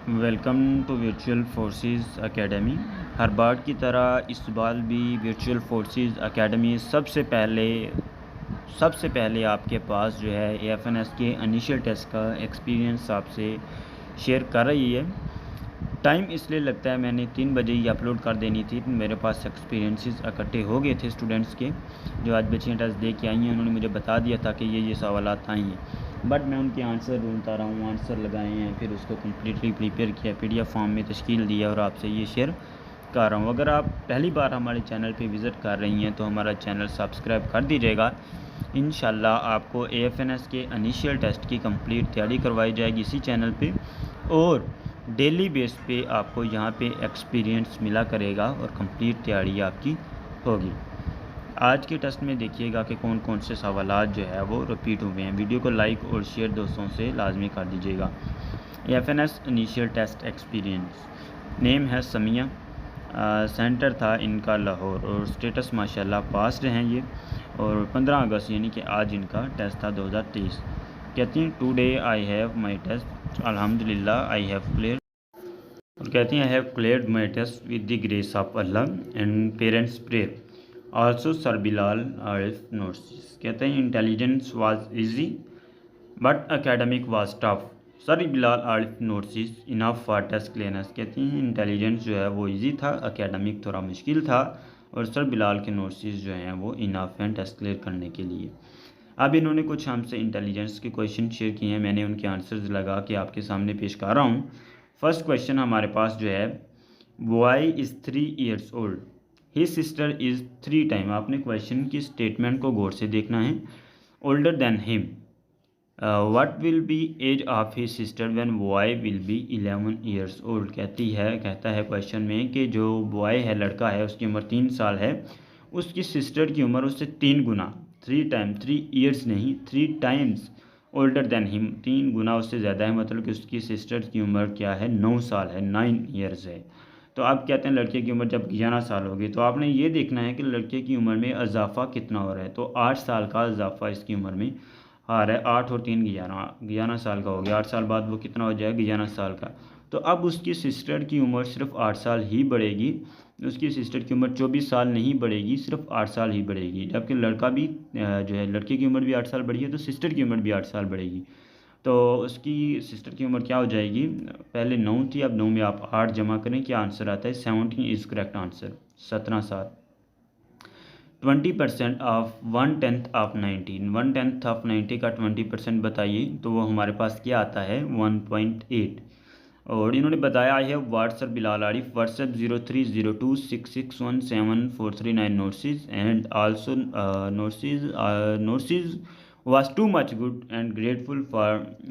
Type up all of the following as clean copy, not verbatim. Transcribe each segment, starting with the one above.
Welcome to virtual forces academy. हर बार की तरह इस बार भी वर्चुअल फोर्सेस एकेडमी सबसे पहले आपके पास जो है एएफएनएस के इनिशियल टेस्ट का एक्सपीरियंस आपसे शेयर कर रही है। टाइम इसलिए लगता है, मैंने 3 बजे ही अपलोड कर देनी थी, तो मेरे पास एक्सपीरियंसेस इकट्ठे हो गए थे स्टूडेंट्स के जो आज बच्चियाँ टेस्ट दे के आई हैं। उन्होंने मुझे बता दिया था कि ये सवालात आई हैं, बट मैं उनके आंसर ढूंढता रहा हूँ, आंसर लगाए हैं, फिर उसको कम्प्लीटली प्रिपेयर किया, PDF फॉर्म में तश्कील दिया और आपसे ये शेयर कर रहा हूँ। अगर आप पहली बार हमारे चैनल पे विज़िट कर रही हैं तो हमारा चैनल सब्सक्राइब कर दीजिएगा। इंशाल्लाह आपको एएफएनएस के इनिशियल टेस्ट की कंप्लीट तैयारी करवाई जाएगी इसी चैनल पे, और डेली बेस पे आपको यहाँ पे एक्सपीरियंस मिला करेगा और कंप्लीट तैयारी आपकी होगी। आज के टेस्ट में देखिएगा कि कौन कौन से सवालात जो है वो रिपीट हुए हैं। वीडियो को लाइक और शेयर दोस्तों से लाजमी कर दीजिएगा। AFNS initial test experience, name है समिया, सेंटर था इनका लाहौर, और स्टेटस माशाल्लाह पास्ड हैं ये, और 15 अगस्त यानी कि आज इनका टेस्ट था 2023। कहती हैं today I have my test, अल्हम्दुलिल्लाह आई हैव क्लियर, और कहती हैं I have cleared my test with the grace of Allah and parents prayer. Also sir Bilal Arif notes, कहते हैं intelligence was easy but academic was tough. Sir Bilal Arif notes enough for test clearance, कहती हैं intelligence जो है वो इजी था, एकेडमिक थोड़ा मुश्किल था, और सर बिलाल के नोट्स जो हैं वो इनफ हैं टेस्ट क्लियर करने के लिए। अब इन्होंने कुछ हमसे इंटेलिजेंस के क्वेश्चन शेयर किए हैं, मैंने उनके आंसर्स लगा के आपके सामने पेश कर रहा हूँ। फर्स्ट क्वेश्चन हमारे पास जो है, boy is 3 years old, his sister is 3 time, आपने क्वेश्चन की स्टेटमेंट को गौर से देखना है, older than him, what will be age of his sister when boy will be 11 years old. कहता है क्वेश्चन में कि जो बॉय है, लड़का है, उसकी उम्र 3 साल है, उसकी सिस्टर की उम्र उससे 3 गुना, 3 टाइम, 3 years नहीं, 3 टाइम्स ओल्डर देन हिम, 3 गुना उससे ज़्यादा है, मतलब कि उसकी सिस्टर की उम्र क्या है, 9 साल है, 9 years है। तो आप कहते हैं लड़के की उम्र जब 11 साल होगी, तो आपने ये देखना है कि लड़के की उम्र में इजाफा कितना हो रहा है। तो 8 साल का इजाफा इसकी उम्र में आ रहा है, 8 और 3 11, 11 साल का हो गया। 8 साल बाद वो कितना हो जाएगा, 11 साल का। तो अब उसकी सिस्टर की उम्र सिर्फ 8 साल ही बढ़ेगी, उसकी सिस्टर की उम्र 24 साल नहीं बढ़ेगी, सिर्फ 8 साल ही बढ़ेगी। जबकि लड़का भी जो है, लड़के की उम्र भी 8 साल बढ़ी है, तो सिस्टर की उम्र भी 8 साल बढ़ेगी। तो उसकी सिस्टर की उम्र क्या हो जाएगी, पहले 9 थी, अब 9 में आप 8 जमा करें, क्या आंसर आता है, 17 इज़ करेक्ट आंसर, 17 साल। 20% ऑफ 1/10 ऑफ 90, 1/10 ऑफ 90 का 20% बताइए, तो वो हमारे पास क्या आता है, 1.8। और इन्होंने बताया I have WhatsApp Bilal Arif, WhatsApp 0302661743 notes and also notes was too much good and grateful for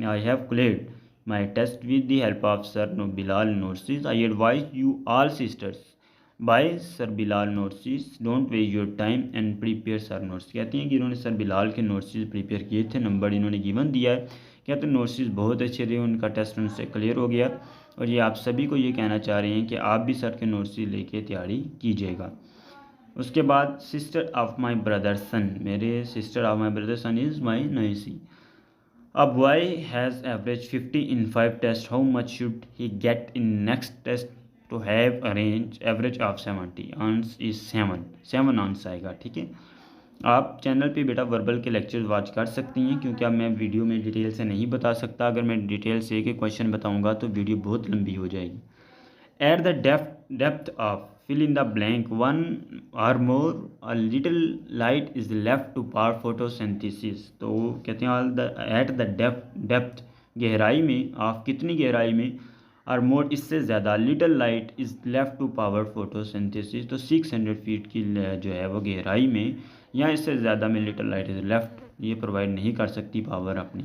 I have cleared my test with the help of Sir Bilal Nursis. I advise you all sisters by Sir Bilal Nursis, don't waste your time and prepare Sir Notes। कहती हैं कि इन्होंने sir Bilal के notes prepare किए थे, number इन्होंने given दिया है, कहते हैं नोट्स बहुत अच्छे रहे, उनका टेस्ट उनसे क्लियर हो गया, और ये आप सभी को ये कहना चाह रहे हैं कि आप भी सर के नोट्स लेके तैयारी कीजिएगा। उसके बाद sister of my brother son, मेरे sister of my brother son is my niece. A boy has average 50 in 5 test, how much should he get in next test to have arrange average of 70, ans is 7 ans आएगा। ठीक है, आप channel पे बेटा verbal के lecture watch कर सकती हैं, क्योंकि अब मैं वीडियो में डिटेल से नहीं बता सकता, अगर मैं डिटेल से एक क्वेश्चन बताऊंगा तो वीडियो बहुत लंबी हो जाएगी। At the depth of fill in the blank one or more, a little light is left to power photosynthesis। तो कहते हैं at the depth गहराई में, ऑफ कितनी गहराई में, और मोर इससे ज़्यादा, little light is left to power photosynthesis, तो 600 फीट की जो है वो गहराई में या इससे ज़्यादा में लिटल लाइट इज़ लेफ्ट, ये प्रोवाइड नहीं कर सकती पावर अपनी।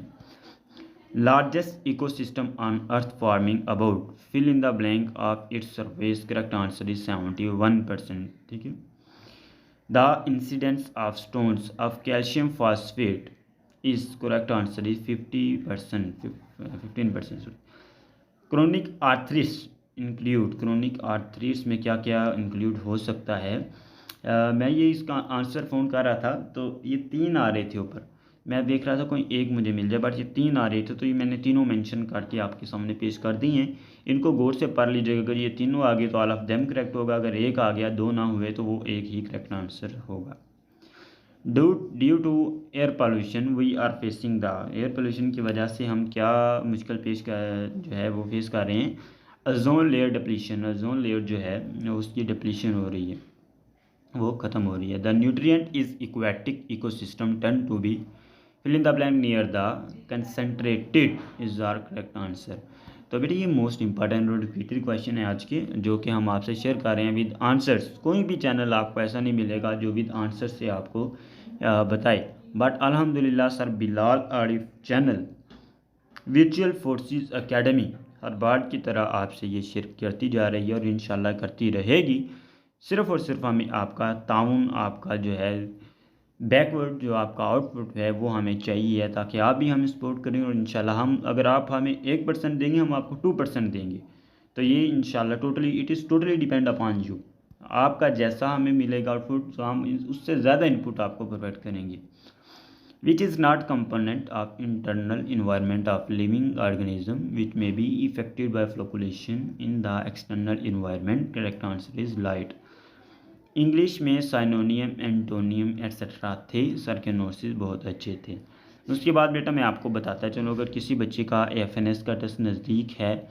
Largest ecosystem on earth forming about fill in the blank of its surface, correct answer is 71%। ठीक है, the incidence of stones of calcium phosphate is, correct answer is 50%, 15%। Chronic arthritis include, chronic arthritis में क्या क्या include हो सकता है, मैं ये इसका आंसर फ़ोन कर रहा था, तो ये 3 आ रहे थे ऊपर, मैं देख रहा था कोई एक मुझे मिल जाए, बट ये 3 आ रहे थे, तो ये मैंने तीनों मेंशन करके आपके सामने पेश कर दी हैं। इनको गौर से पढ़ लीजिएगा। अगर ये तीनों आ गए तो ऑल ऑफ देम करेक्ट होगा, अगर एक आ गया, 2 ना हुए तो वो एक ही करेक्ट आंसर होगा। Due to air pollution we are facing the, air pollution की वजह से हम क्या मुश्किल पेश कर जो है वो फेस कर रहे हैं, ozone layer depletion, ozone layer जो है उसकी डिप्लीशन हो रही है, वो ख़त्म हो रही है। The nutrient is aquatic ecosystem turn to be fill in the blank near the concentrated is are correct answer. तो बेटा ये मोस्ट इंपॉर्टेंट और रिपीटेड क्वेश्चन है आज के, जो कि हम आपसे शेयर कर रहे हैं विद आंसर्स। कोई भी चैनल आपको ऐसा नहीं मिलेगा जो विद आंसर से आपको बताए, बट अल्हम्दुलिल्लाह sir Bilal Arif channel virtual forces academy हर बार की तरह आपसे ये शेयर करती जा रही है और इंशाल्लाह करती रहेगी। सिर्फ़ और सिर्फ हमें आपका ताउन, आपका जो है बैकवर्ड जो आपका आउटपुट है वो हमें चाहिए है, ताकि आप भी हमें सपोर्ट करें। और इंशाल्लाह हम, अगर आप हमें 1% देंगे, हम आपको 2% देंगे। तो ये इंशाल्लाह totally it is totally depend upon you. आपका जैसा हमें मिलेगा आउटपुट, तो हम उससे ज़्यादा इनपुट आपको प्रोवाइड करेंगे। which is not component of internal environment of living organism which may be affected by flocculation in the external environment। correct answer is light। English में साइनोनियम, एंटोनियम एट्सेट्रा थे। Sir के notes बहुत अच्छे थे। उसके बाद बेटा मैं आपको बताता चलो, अगर किसी बच्चे का एफएनएस का टेस्ट नज़दीक है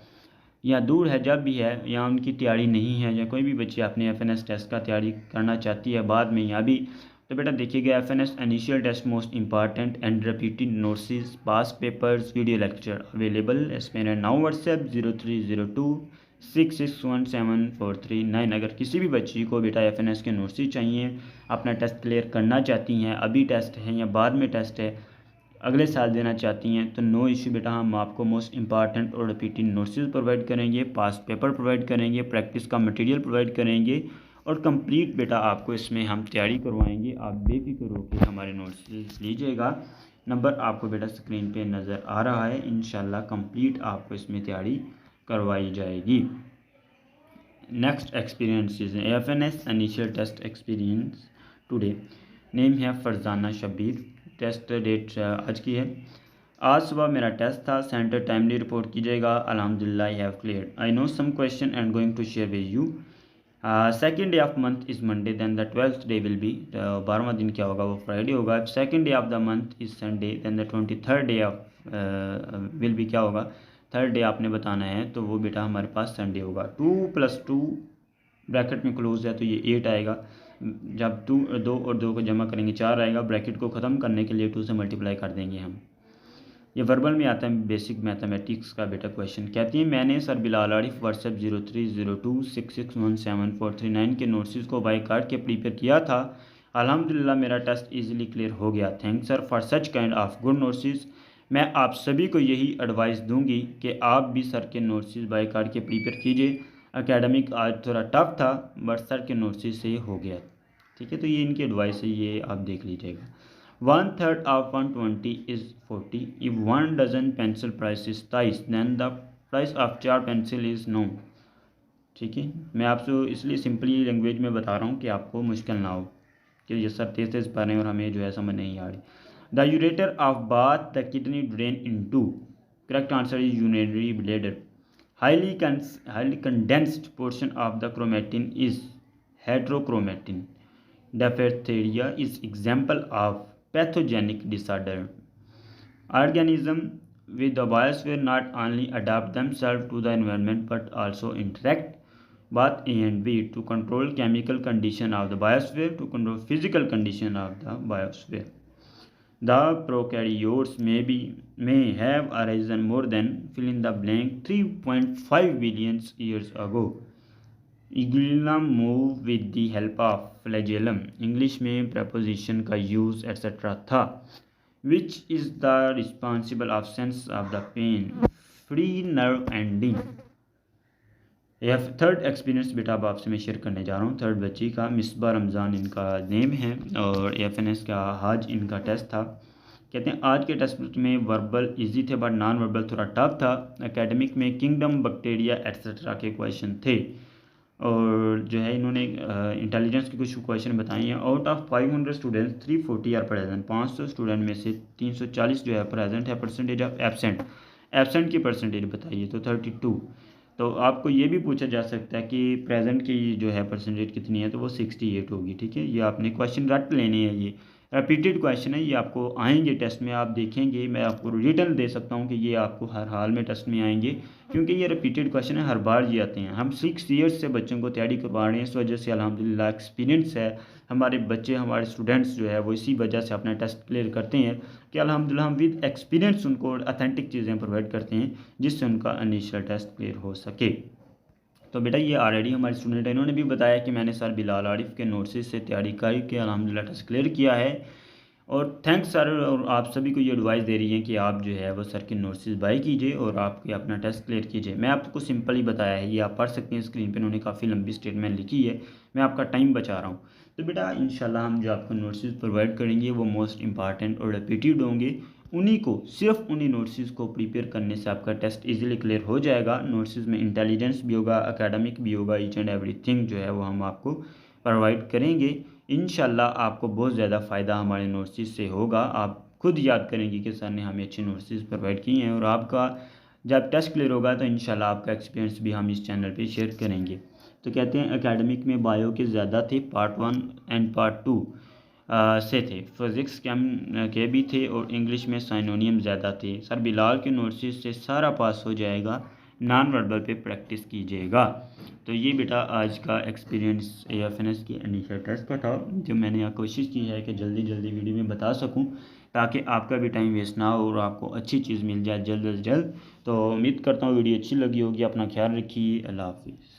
या दूर है, जब भी है, या उनकी तैयारी नहीं है, या कोई भी बच्चे अपने एफएनएस टेस्ट का तैयारी करना चाहती है बाद में या भी, तो बेटा देखिएगा FNS initial test most important and repeated notes past papers video lecture available as pen now WhatsApp 0302661743 अगर किसी भी बच्ची को बेटा एफएनएस के नोट्स चाहिए, अपना टेस्ट क्लियर करना चाहती हैं, अभी टेस्ट है या बाद में टेस्ट है, अगले साल देना चाहती हैं, तो नो इश्यू बेटा, हम आपको मोस्ट इंपॉर्टेंट और रिपीटेड नोट्स प्रोवाइड करेंगे, पास पेपर प्रोवाइड करेंगे, प्रैक्टिस का मटेरियल प्रोवाइड करेंगे और कंप्लीट बेटा आपको इसमें हम तैयारी करवाएंगे। आप बेफिक्र होकर हमारे नोट्स लीजिएगा। नंबर आपको बेटा स्क्रीन पे नज़र आ रहा है। इंशाल्लाह कंप्लीट आपको इसमें तैयारी करवाई जाएगी। Next experience is FNS initial test experience today. Name है फरजाना शब्बीर। टेस्ट डेट आज की है। आज सुबह मेरा टेस्ट था। सेंटर टाइमली रिपोर्ट कीजिएगा। अल्हम्दुलिल्लाह I have clear. I know some question and going to share with you. Second day of month is Monday, then the 12th day will be, 12वां दिन क्या होगा, वो फ्राइडे होगा। Second day of the month is Sunday, then the 23rd day of will be क्या होगा, third day आपने बताना है, तो वो बेटा हमारे पास संडे होगा। 2+2 ब्रैकेट में क्लोज है तो ये 8 आएगा। जब 2 और 2 को जमा करेंगे 4 आएगा। ब्रैकेट को ख़त्म करने के लिए 2 से मल्टीप्लाई कर देंगे हम। ये वर्बल में आता है बेसिक मैथमेटिक्स का बेटा क्वेश्चन। कहती है मैंने सर बिलाल आरिफ व्हाट्सएप 0302661743 के नोट्स को बाई कार्ड के प्रिपेयर किया था। अल्हम्दुलिल्लाह मेरा टेस्ट इजीली क्लियर हो गया। Thanks sir for such kind of good notes. मैं आप सभी को यही एडवाइस दूंगी कि आप भी सर के नोट्स बाई कार्ड के प्रिपेयर कीजिए। एकेडमिक आज थोड़ा टफ था, बट सर के नोट्स से हो गया। ठीक है, तो ये इनकी एडवाइस है, ये आप देख लीजिएगा। 1/3 of 120 is 40. If 1 dozen pencil price is twice, then the price of 4 pencil is known। ठीक है, मैं आपसे इसलिए सिंपली लैंग्वेज में बता रहा हूँ कि आपको मुश्किल ना हो, कि ये सर तेज तेज पढ़ रहे हैं और हमें जो है समझ नहीं आ रही। The ureter of bath the kidney drain into. Correct answer is urinary bladder. Highly condensed portion of the chromatin is heterochromatin. Diphtheria is example of pathogenic disorder. Organism with the biosphere not only adapt themselves to the environment but also interact both A and B to control chemical condition of the biosphere, to control physical condition of the biosphere. The prokaryotes may have arisen more than fill in the blank 3.5 billion years ago. Iglum move with the help of flagellum। English में preposition का use etc. था। Which is the responsible of sense of the pain? Free nerve ending। यह third experience बेटा अब आपसे मैं share करने जा रहा हूँ। थर्ड बच्ची का मिसबा रमज़ान इनका नेम है और एफएनएस का आज इनका टेस्ट था। कहते हैं आज के टेस्ट में वर्बल इजी थे बट नॉन वर्बल थोड़ा टफ था। एकेडमिक में किंगडम बैक्टीरिया एट्सेट्रा के क्वेश्चन थे। और जो है इन्होंने इंटेलिजेंस के कुछ क्वेश्चन बताए हैं। Out of 500 students 340 are present, 500 student में से 340 जो है प्रेजेंट है। परसेंटेज ऑफ एब्सेंट, एब्सेंट की परसेंटेज बताइए तो 32। तो आपको ये भी पूछा जा सकता है कि प्रेजेंट की जो है परसेंटेज कितनी है, तो वो 68 होगी। ठीक है, ये आपने क्वेश्चन रट लेने हैं। ये रिपीटेड क्वेश्चन है, ये आपको आएंगे टेस्ट में, आप देखेंगे। मैं आपको रिटर्न दे सकता हूँ कि ये आपको हर हाल में टेस्ट में आएंगे, क्योंकि ये रिपीटेड क्वेश्चन है, हर बार ये आते हैं। हम 6 ईयर्स से बच्चों को तैयारी करवा रहे हैं, इस वजह से अल्हम्दुलिल्लाह एक्सपीरियंस है। हमारे बच्चे, हमारे स्टूडेंट्स जो है वो इसी वजह से अपना टेस्ट क्लियर करते हैं कि अल्हम्दुलिल्लाह हम विद एक्सपीरियंस उनको अथेंटिक चीज़ें प्रोवाइड करते हैं, जिससे उनका इनिशियल टेस्ट क्लियर हो सके। तो बेटा ये ऑलरेडी हमारे स्टूडेंट है, इन्होंने भी बताया कि मैंने सर बिलाल आरिफ के नोट्स से तैयारी करके अल्हम्दुलिल्लाह टेस्ट क्लियर किया है। और थैंक्स सर, और आप सभी को ये एडवाइस दे रही हैं कि आप जो है वो सर के नोट्स बाई कीजिए और आपके अपना टेस्ट क्लियर कीजिए। मैं आपको सिंपल ही बताया है, ये आप पढ़ सकते हैं स्क्रीन पे, उन्होंने काफ़ी लंबी स्टेटमेंट लिखी है, मैं आपका टाइम बचा रहा हूँ। तो बेटा इंशाल्लाह हम जो आपको नोट्स प्रोवाइड करेंगे वो मोस्ट इंपॉर्टेंट और रिपीटेड होंगे। उन्हीं को, सिर्फ उन्हीं नोट्स को प्रिपेयर करने से आपका टेस्ट इजीली क्लियर हो जाएगा। नोट्स में इंटेलिजेंस भी होगा, एकेडमिक भी होगा, ईच एंड एवरीथिंग जो है वो हम आपको प्रोवाइड करेंगे। इंशाल्लाह आपको बहुत ज़्यादा फ़ायदा हमारे नोट्स से होगा। आप खुद याद करेंगे कि सर ने हमें अच्छे नोट्स प्रोवाइड किए हैं, और आपका जब टेस्ट क्लियर होगा तो इंशाल्लाह आपका एक्सपीरियंस भी हम इस चैनल पे शेयर करेंगे। तो कहते हैं एकेडमिक में बायो के ज़्यादा थे, पार्ट 1 एंड पार्ट 2 से थे, फिज़िक्स के भी थे, और इंग्लिश में साइनोनियम ज़्यादा थे। सर बिलाल के नोट्स से सारा पास हो जाएगा, नॉन वर्बल पे प्रैक्टिस कीजिएगा। तो ये बेटा आज का एक्सपीरियंस AFNS की इनिशियल टेस्ट का था, जो मैंने यहाँ कोशिश की है कि जल्दी जल्दी वीडियो में बता सकूँ, ताकि आपका भी टाइम वेस्ट ना हो और आपको अच्छी चीज़ मिल जाए जल्द अज जल्द। तो उम्मीद करता हूँ वीडियो अच्छी लगी होगी। अपना ख्याल रखिए, अल्लाह हाफिज़।